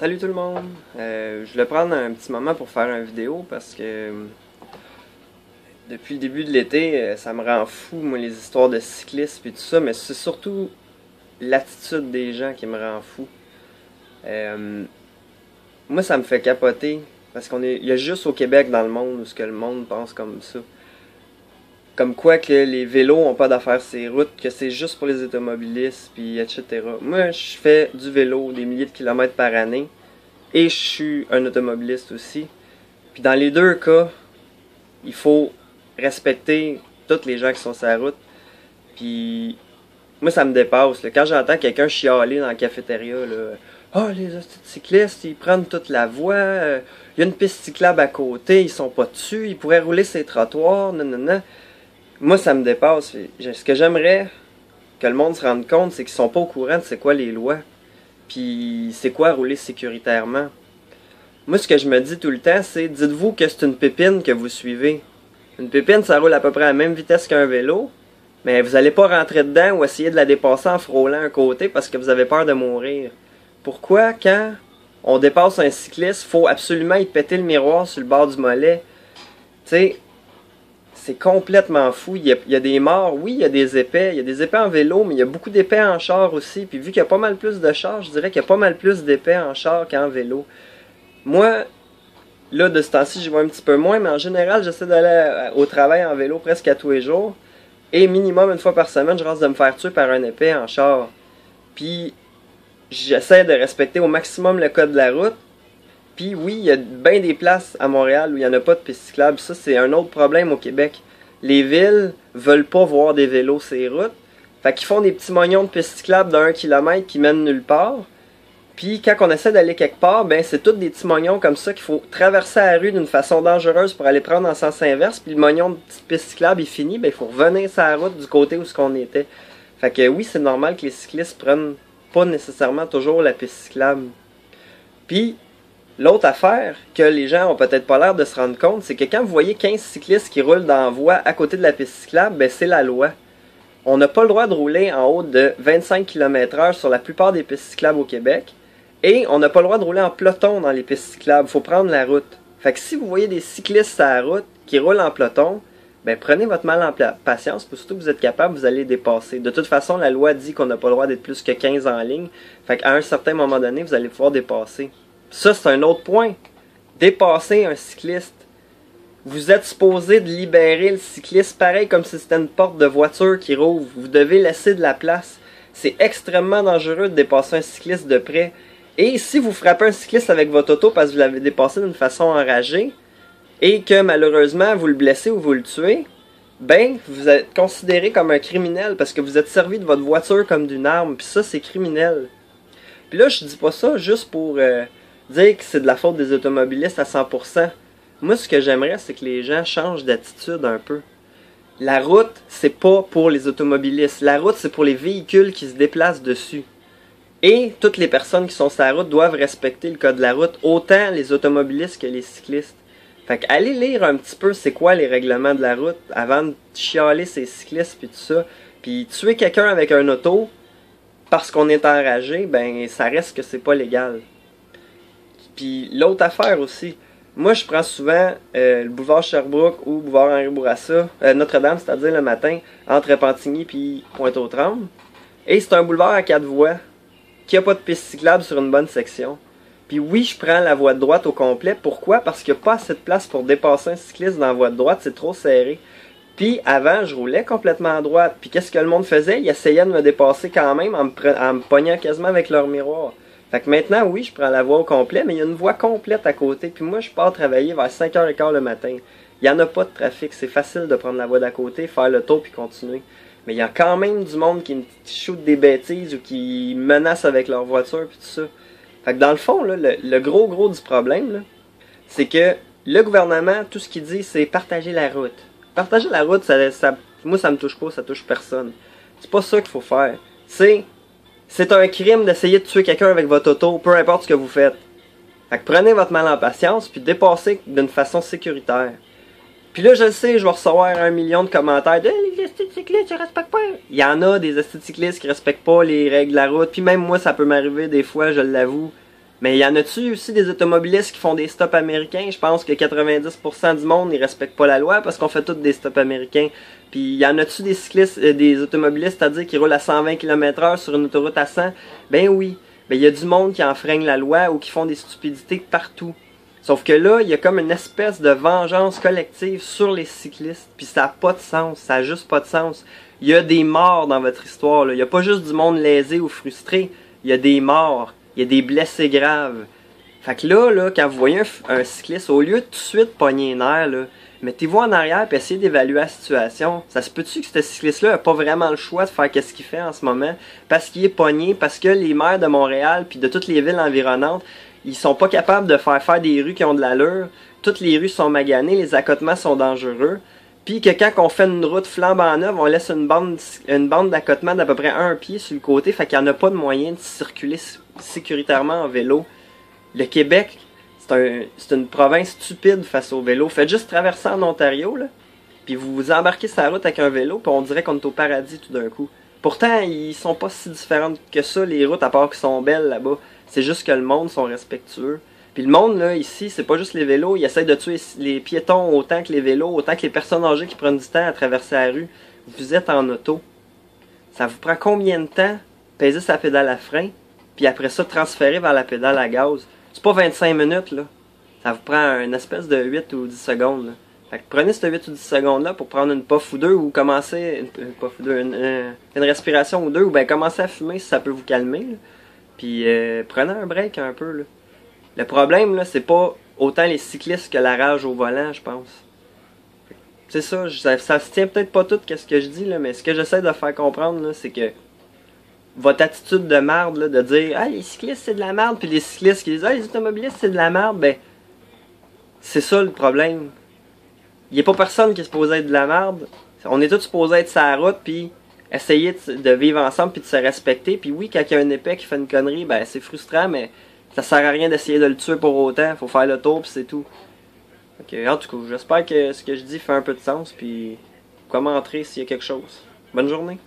Salut tout le monde! Je voulais prendre un petit moment pour faire une vidéo parce que depuis le début de l'été, ça me rend fou, moi, les histoires de cyclistes et tout ça, mais c'est surtout l'attitude des gens qui me rend fou. Moi, ça me fait capoter parce il y a juste au Québec dans le monde où ce que le monde pense comme ça. Comme quoi que les vélos ont pas d'affaires sur les routes, que c'est juste pour les automobilistes, puis etc. Moi, je fais du vélo des milliers de kilomètres par année, et je suis un automobiliste aussi. Puis dans les deux cas, il faut respecter tous les gens qui sont sur la route. Puis moi, ça me dépasse, là. Quand j'entends quelqu'un chialer dans la cafétéria, là, ah, les cyclistes, ils prennent toute la voie, il y a une piste cyclable à côté, ils sont pas dessus, ils pourraient rouler ces trottoirs, non, non, non. Moi, ça me dépasse. Ce que j'aimerais que le monde se rende compte, c'est qu'ils sont pas au courant de c'est quoi les lois. Puis c'est quoi rouler sécuritairement. Moi, ce que je me dis tout le temps, c'est dites-vous que c'est une pépine que vous suivez. Une pépine, ça roule à peu près à la même vitesse qu'un vélo, mais vous n'allez pas rentrer dedans ou essayer de la dépasser en frôlant un côté parce que vous avez peur de mourir. Pourquoi, quand on dépasse un cycliste, faut absolument y péter le miroir sur le bord du mollet? Tu sais, c'est complètement fou. Il y a des morts, oui, il y a des épais. Il y a des épais en vélo, mais il y a beaucoup d'épais en char aussi. Puis vu qu'il y a pas mal plus de chars, je dirais qu'il y a pas mal plus d'épais en char qu'en vélo. Moi, là, de ce temps-ci, j'y vois un petit peu moins, mais en général, j'essaie d'aller au travail en vélo presque à tous les jours. Et minimum une fois par semaine, je risque de me faire tuer par un épais en char. Puis, j'essaie de respecter au maximum le code de la route. Puis oui, il y a bien des places à Montréal où il n'y en a pas de pistes cyclables. Ça, c'est un autre problème au Québec. Les villes veulent pas voir des vélos sur les routes. Fait qu'ils font des petits mognons de pistes cyclables d'1 kilomètre qui mènent nulle part. Puis quand on essaie d'aller quelque part, ben c'est tous des petits mognons comme ça qu'il faut traverser la rue d'une façon dangereuse pour aller prendre en sens inverse. Puis le mognon de petite piste cyclable est fini, ben il faut revenir sur la route du côté où ce qu'on était. Fait que oui, c'est normal que les cyclistes prennent pas nécessairement toujours la piste cyclable. Puis l'autre affaire que les gens ont peut-être pas l'air de se rendre compte, c'est que quand vous voyez 15 cyclistes qui roulent dans la voie à côté de la piste cyclable, ben c'est la loi. On n'a pas le droit de rouler en haut de 25 km/h sur la plupart des pistes cyclables au Québec. Et on n'a pas le droit de rouler en peloton dans les pistes cyclables. Il faut prendre la route. Fait que si vous voyez des cyclistes sur la route qui roulent en peloton, ben prenez votre mal en patience, puis surtout que vous êtes capable, vous allez dépasser. De toute façon, la loi dit qu'on n'a pas le droit d'être plus que 15 en ligne. Fait qu'à un certain moment donné, vous allez pouvoir dépasser. Ça, c'est un autre point. Dépasser un cycliste. Vous êtes supposé de libérer le cycliste pareil comme si c'était une porte de voiture qui rouvre. Vous devez laisser de la place. C'est extrêmement dangereux de dépasser un cycliste de près. Et si vous frappez un cycliste avec votre auto parce que vous l'avez dépassé d'une façon enragée et que malheureusement vous le blessez ou vous le tuez, ben vous êtes considéré comme un criminel parce que vous êtes servi de votre voiture comme d'une arme. Puis ça, c'est criminel. Puis là, je dis pas ça juste pour dire que c'est de la faute des automobilistes à 100%. Moi, ce que j'aimerais, c'est que les gens changent d'attitude un peu. La route, c'est pas pour les automobilistes. La route, c'est pour les véhicules qui se déplacent dessus. Et toutes les personnes qui sont sur la route doivent respecter le code de la route, autant les automobilistes que les cyclistes. Fait que allez lire un petit peu c'est quoi les règlements de la route avant de chialer ces cyclistes puis tout ça. Puis tuer quelqu'un avec un auto parce qu'on est enragé, ben ça reste que c'est pas légal. Puis l'autre affaire aussi, moi je prends souvent le boulevard Sherbrooke ou le boulevard Henri Bourassa, Notre-Dame, c'est-à-dire le matin, entre Repentigny puis Pointe-aux-Trembles. Et c'est un boulevard à 4 voies qui a pas de piste cyclable sur une bonne section. Puis oui, je prends la voie de droite au complet. Pourquoi? Parce qu'il n'y a pas assez de place pour dépasser un cycliste dans la voie de droite, c'est trop serré. Puis avant, je roulais complètement à droite. Puis qu'est-ce que le monde faisait? Il essayait de me dépasser quand même en me pognant quasiment avec leur miroir. Fait que maintenant, oui, je prends la voie au complet, mais il y a une voie complète à côté. Puis moi, je pars travailler vers 5h15 le matin. Il n'y en a pas de trafic, c'est facile de prendre la voie d'à côté, faire le tour puis continuer. Mais il y a quand même du monde qui shoot des bêtises ou qui menacent avec leur voiture puis tout ça. Fait que dans le fond, là, le gros du problème, là, c'est que le gouvernement, tout ce qu'il dit, c'est partager la route. Partager la route, moi ça me touche pas, ça touche personne. C'est pas ça qu'il faut faire. C'est un crime d'essayer de tuer quelqu'un avec votre auto, peu importe ce que vous faites. Fait que prenez votre mal en patience puis dépassez d'une façon sécuritaire. Puis là, je le sais, je vais recevoir 1 million de commentaires de les cyclistes, ils respectent pas. Il y en a des cyclistes qui respectent pas les règles de la route. Puis même moi, ça peut m'arriver des fois, je l'avoue. Mais y en a-tu aussi des automobilistes qui font des stops américains? Je pense que 90% du monde, ils respectent pas la loi parce qu'on fait tous des stops américains. Puis y en a-tu des cyclistes, des automobilistes, c'est-à-dire qui roulent à 120 km/h sur une autoroute à 100? Ben oui. Ben y a du monde qui enfreigne la loi ou qui font des stupidités partout. Sauf que là, il y a comme une espèce de vengeance collective sur les cyclistes. Puis ça n'a pas de sens, ça n'a juste pas de sens. Il y a des morts dans votre histoire, là. Il n'y a pas juste du monde lésé ou frustré. Il y a des morts, il y a des blessés graves. Fait que là quand vous voyez un cycliste, au lieu de tout de suite pogner un air, là, mettez-vous en arrière et essayez d'évaluer la situation. Ça se peut-tu que ce cycliste-là n'a pas vraiment le choix de faire qu'est-ce qu'il fait en ce moment? Parce qu'il est pogné, parce que les maires de Montréal puis de toutes les villes environnantes, ils sont pas capables de faire des rues qui ont de l'allure. Toutes les rues sont maganées, les accotements sont dangereux. Puis que quand on fait une route flambant neuve, on laisse une bande d'accotement d'à peu près 1 pied sur le côté, fait qu'il n'y en a pas de moyen de circuler sécuritairement en vélo. Le Québec, c'est une province stupide face au vélo. Faites juste traverser en Ontario, là, puis vous vous embarquez sur la route avec un vélo, puis on dirait qu'on est au paradis tout d'un coup. Pourtant, ils sont pas si différentes que ça, les routes, à part qu'ils sont belles là-bas. C'est juste que le monde sont respectueux. Puis le monde, là, ici, c'est pas juste les vélos. Ils essayent de tuer les piétons autant que les vélos, autant que les personnes âgées qui prennent du temps à traverser la rue. Vous êtes en auto. Ça vous prend combien de temps peser sa pédale à frein, puis après ça, transférer vers la pédale à gaz? C'est pas 25 minutes, là. Ça vous prend une espèce de 8 ou 10 secondes, là. Fait que prenez cette 8 ou 10 secondes-là pour prendre une puff ou deux, ou commencer, une respiration ou deux, ou bien commencer à fumer si ça peut vous calmer, là. Puis prenez un break un peu, là. Le problème, là, c'est pas autant les cyclistes que la rage au volant, je pense. C'est ça, ça se tient peut-être pas tout qu'est-ce que je dis, là, mais ce que j'essaie de faire comprendre, là, c'est que votre attitude de marde, là, de dire « Ah, les cyclistes, c'est de la merde », puis les cyclistes qui disent « Ah, les automobilistes, c'est de la merde », ben, c'est ça le problème. Il n'y a pas personne qui est supposé être de la merde. On est tous supposés être sur la route, puis essayer de vivre ensemble, puis de se respecter. Puis oui, quand il y a un épais qui fait une connerie, ben, c'est frustrant, mais ça sert à rien d'essayer de le tuer pour autant. Faut faire le tour, puis c'est tout. Okay, en tout cas, j'espère que ce que je dis fait un peu de sens, puis commenterez s'il y a quelque chose. Bonne journée.